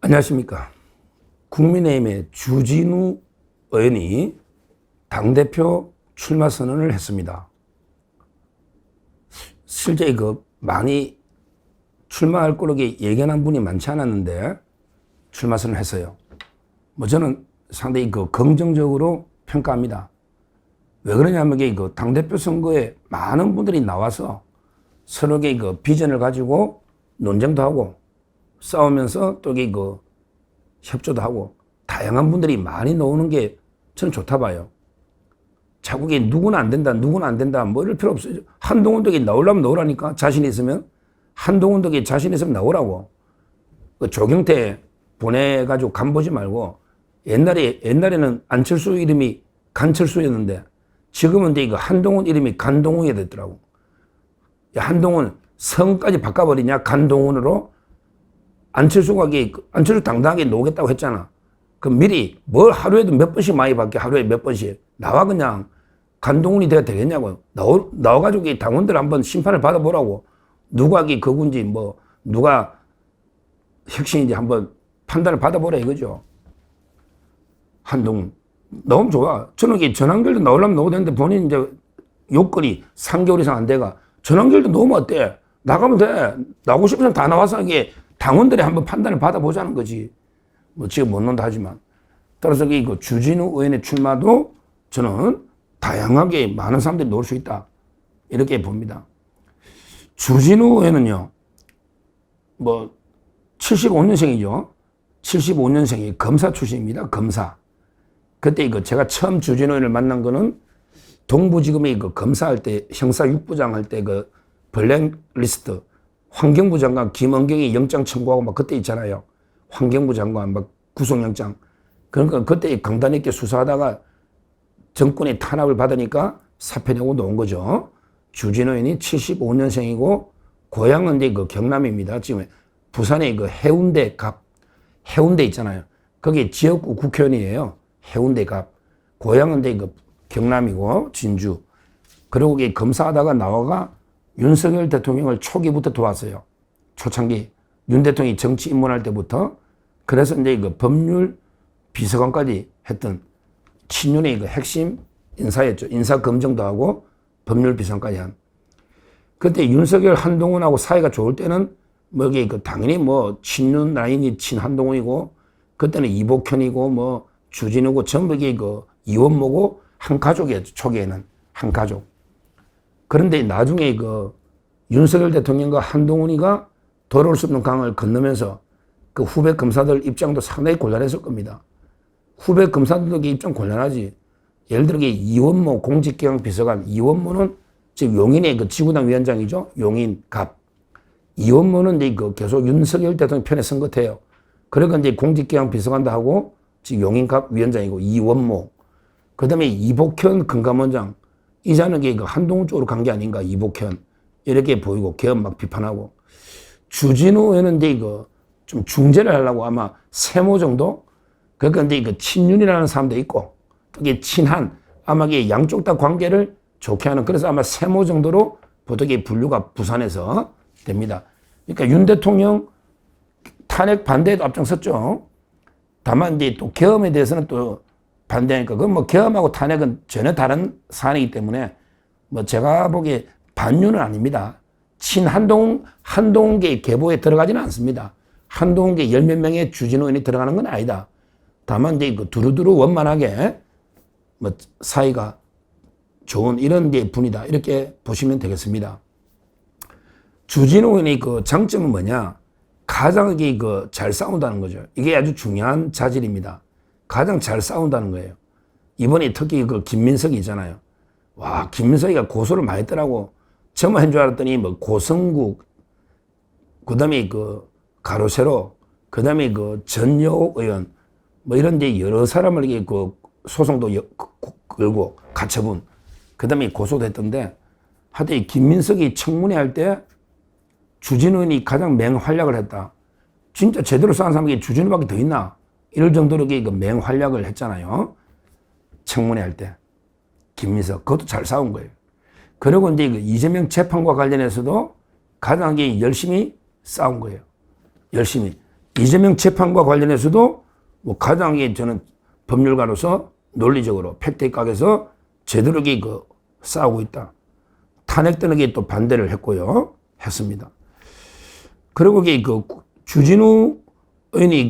안녕하십니까. 국민의힘의 주진우 의원이 당대표 출마 선언을 했습니다. 실제 많이 출마할 거로 예견한 분이 많지 않았는데 출마 선언을 했어요. 저는 상당히 긍정적으로 평가합니다. 왜 그러냐면 당대표 선거에 많은 분들이 나와서 서로의 비전을 가지고 논쟁도 하고 싸우면서 또 협조도 하고 다양한 분들이 많이 나오는 게 저는 좋다 봐요. 자꾸 누구는 안 된다, 누구는 안 된다, 뭐 이럴 필요 없어요. 한동훈도 나오려면 나오라니까. 자신 있으면. 한동훈도 자신 있으면 나오라고. 조경태 보내가지고 간 보지 말고 옛날에는 안철수 이름이 간철수였는데 지금은 한동훈 이름이 간동훈이 됐더라고. 야, 한동훈 성까지 바꿔버리냐, 간동훈으로. 안철수 당당하게 나오겠다고 했잖아. 그럼 미리 뭘 하루에도 몇 번씩 많이 바뀌어. 하루에 몇 번씩. 나와 그냥 간동훈이 돼야 되겠냐고. 나와가지고 당원들 한번 심판을 받아보라고. 누가 거군지 뭐 누가 혁신인지 한번 판단을 받아보라 이거죠. 한동훈. 너무 좋아. 저는 전환결도 나오려면 나오도 되는데 본인 이제 요건이 3개월 이상 안 돼가. 전환결도 나오면 어때? 나가면 돼. 나오고 싶으면 다 나와서 당원들이 한번 판단을 받아보자는 거지. 뭐 지금 못 논다 하지만. 따라서 주진우 의원의 출마도 저는 다양하게 많은 사람들이 놓을 수 있다. 이렇게 봅니다. 주진우 의원은요, 75년생이죠. 75년생이 검사 출신입니다. 검사. 그때 제가 처음 주진우 의원을 만난 거는 동부지검에 검사할 때, 형사 6부장 할 때 블랙리스트, 환경부 장관 김은경이 영장 청구하고 그때 있잖아요. 환경부 장관 구속영장. 그러니까 그때 강단 있게 수사하다가 정권의 탄압을 받으니까 사표 내고 놓은 거죠. 주진우 의원이 75년생이고 고향은 경남입니다. 지금 부산의 해운대 있잖아요. 거기 지역구 국회의원이에요. 해운대 갑. 고향은 경남이고 진주. 그리고 검사하다가 나와가 윤석열 대통령을 초기부터 도왔어요. 초창기. 윤 대통령이 정치 입문할 때부터. 그래서 법률 비서관까지 했던 친윤의 핵심 인사였죠. 인사 검증도 하고 법률 비서관까지 한. 그때 윤석열 한동훈하고 사이가 좋을 때는 당연히 친윤 라인이 친한동훈이고 그때는 이복현이고 주진우고 전부 이원모고 한 가족이었죠. 초기에는 한 가족. 그런데 나중에 윤석열 대통령과 한동훈이가 돌아올 수 없는 강을 건너면서 후배 검사들 입장도 상당히 곤란했을 겁니다. 후배 검사들도 입장 곤란하지. 예를 들어 이원모 공직기강 비서관, 이원모는 지금 용인의 지구당 위원장이죠. 용인 갑. 이원모는 계속 윤석열 대통령 편에 선 것 같아요. 그러니까 공직기강 비서관도 하고 지금 용인 갑 위원장이고 이원모. 그 다음에 이복현 금감원장. 이자는 한동훈 쪽으로 간 게 아닌가, 이복현. 이렇게 보이고, 개헌 비판하고. 주진우 의원은 좀 중재를 하려고 아마 세모 정도? 그러니까 친윤이라는 사람도 있고, 또 친한, 아마 양쪽 다 관계를 좋게 하는, 그래서 아마 세모 정도로 보통 분류가 부산에서 됩니다. 그러니까 윤 대통령 탄핵 반대에도 앞장섰죠. 다만 또 계엄에 대해서는 또 반대하니까, 그건 계엄하고 탄핵은 전혀 다른 사안이기 때문에, 제가 보기에 반윤은 아닙니다. 한동훈계 계보에 들어가지는 않습니다. 한동훈계 10몇 명의 주진우 의원이 들어가는 건 아니다. 다만 두루두루 원만하게, 사이가 좋은 이런 분이다. 이렇게 보시면 되겠습니다. 주진우 의원의 장점은 뭐냐? 가장 잘 싸운다는 거죠. 이게 아주 중요한 자질입니다. 가장 잘 싸운다는 거예요. 이번에 특히 김민석이 있잖아요. 와, 김민석이가 고소를 많이 했더라고. 저만 한 줄 알았더니 고성국, 그 다음에 가로세로, 그 다음에 전여옥 의원, 이런 여러 사람을 소송도 걸고 가처분, 그 다음에 고소도 했던데, 하여튼 김민석이 청문회 할 때 주진우 의원이 가장 맹활약을 했다. 진짜 제대로 싸운 사람이 주진우밖에 더 있나? 이럴 정도로 맹활약을 했잖아요. 청문회 할 때. 김민석. 그것도 잘 싸운 거예요. 그리고 이재명 재판과 관련해서도 가장 열심히 싸운 거예요. 열심히. 이재명 재판과 관련해서도 뭐 가장 저는 법률가로서 논리적으로 팩트에 각에서 제대로 싸우고 있다. 탄핵 때는 또 반대를 했고요. 했습니다. 그리고 주진우 의원이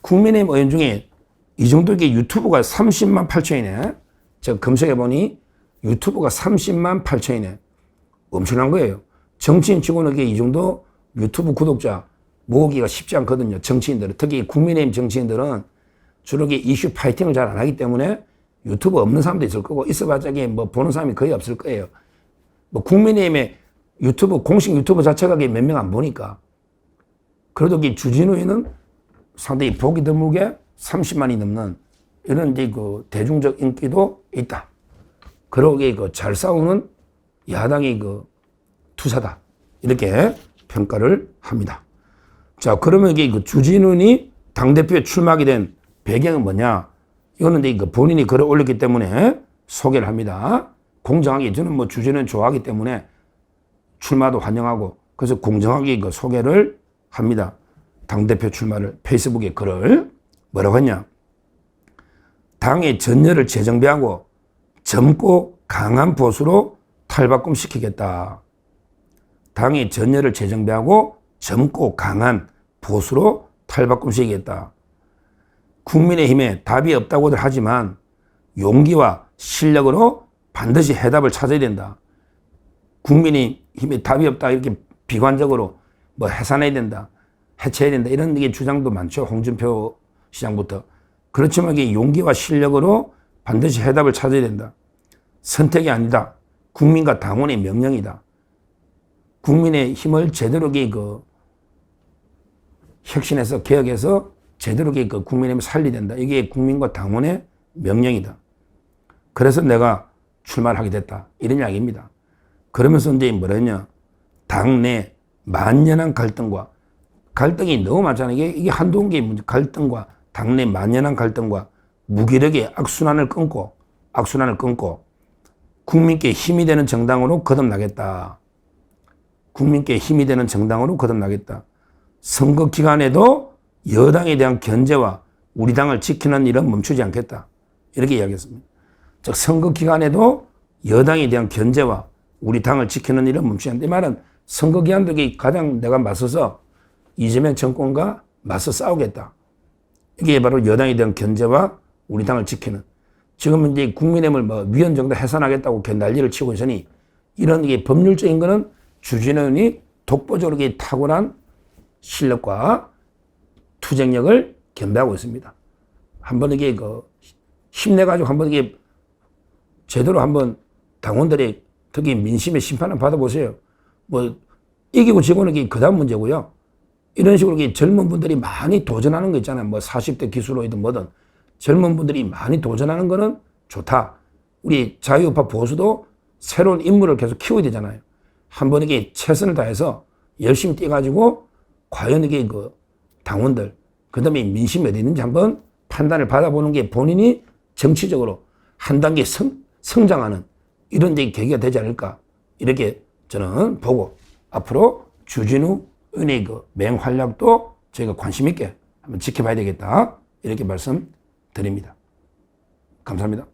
국민의힘 의원 중에 이 정도 유튜브가 30만 8천이네. 제가 검색해보니 유튜브가 30만 8천이네. 엄청난 거예요. 정치인 치고는 이 정도 유튜브 구독자 모으기가 쉽지 않거든요. 정치인들은. 특히 국민의힘 정치인들은 주로 이슈 파이팅을 잘 안 하기 때문에 유튜브 없는 사람도 있을 거고 있어봤자 뭐 보는 사람이 거의 없을 거예요. 뭐 국민의힘의 유튜브, 공식 유튜브 자체가 몇 명 안 보니까. 그래도 주진우 의원은 상당히 보기 드물게 30만이 넘는 이런 대중적 인기도 있다. 그러기에 잘 싸우는 야당이 투사다. 이렇게 평가를 합니다. 자, 그러면 주진우 의원이 당대표에 출마하게 된 배경은 뭐냐? 이거는 본인이 글을 올렸기 때문에 소개를 합니다. 공정하게, 저는 뭐 주진우는 좋아하기 때문에 출마도 환영하고, 그래서 공정하게 소개를 합니다. 당대표 출마를 페이스북에 글을 뭐라고 했냐? 당의 전열을 재정비하고 젊고 강한 보수로 탈바꿈시키겠다. 당의 전열을 재정비하고 젊고 강한 보수로 탈바꿈시키겠다. 국민의힘에 답이 없다고들 하지만 용기와 실력으로 반드시 해답을 찾아야 된다. 국민의힘에 답이 없다 이렇게 비관적으로 뭐 해산해야 된다. 해체해야 된다. 이런 주장도 많죠. 홍준표 시장부터. 그렇지만 이게 용기와 실력으로 반드시 해답을 찾아야 된다. 선택이 아니다. 국민과 당원의 명령이다. 국민의 힘을 제대로 혁신해서 개혁해서 제대로 국민의힘을 살려야 된다. 이게 국민과 당원의 명령이다. 그래서 내가 출마를 하게 됐다. 이런 이야기입니다. 그러면서 이제 뭐라 했냐. 당내 만연한 갈등이 너무 많잖아요. 이게 한두 개의 문제. 갈등과 당내 만연한 갈등과 무기력의 악순환을 끊고 국민께 힘이 되는 정당으로 거듭나겠다. 국민께 힘이 되는 정당으로 거듭나겠다. 선거 기간에도 여당에 대한 견제와 우리 당을 지키는 일은 멈추지 않겠다. 이렇게 이야기했습니다. 즉 선거 기간에도 여당에 대한 견제와 우리 당을 지키는 일은 멈추지 않는다. 이 말은 선거 기간도 가장 내가 맞서서 이재명 정권과 맞서 싸우겠다. 이게 바로 여당에 대한 견제와 우리 당을 지키는. 지금은 이제 국민의힘을 뭐 위헌 정도 해산하겠다고 난리를 치고 있으니 이런 법률적인 거는 주진우 의원이 독보적으로 탁월한 실력과 투쟁력을 겸비하고 있습니다. 한번 힘내가지고 한번 제대로 한번 당원들의 특히 민심의 심판을 받아보세요. 뭐 이기고 지고는 그 다음 문제고요. 이런 식으로 젊은 분들이 많이 도전하는 거 있잖아요. 뭐 40대 기수로이든 뭐든 젊은 분들이 많이 도전하는 거는 좋다. 우리 자유우파 보수도 새로운 인물을 계속 키워야 되잖아요. 한번 최선을 다해서 열심히 뛰어가지고 과연 당원들, 그 다음에 민심이 어디 있는지 한번 판단을 받아보는 게 본인이 정치적으로 한 단계 성장하는 이런 데 계기가 되지 않을까. 이렇게 저는 보고 앞으로 주진우 의원의 맹활약도 저희가 관심 있게 한번 지켜봐야 되겠다. 이렇게 말씀드립니다. 감사합니다.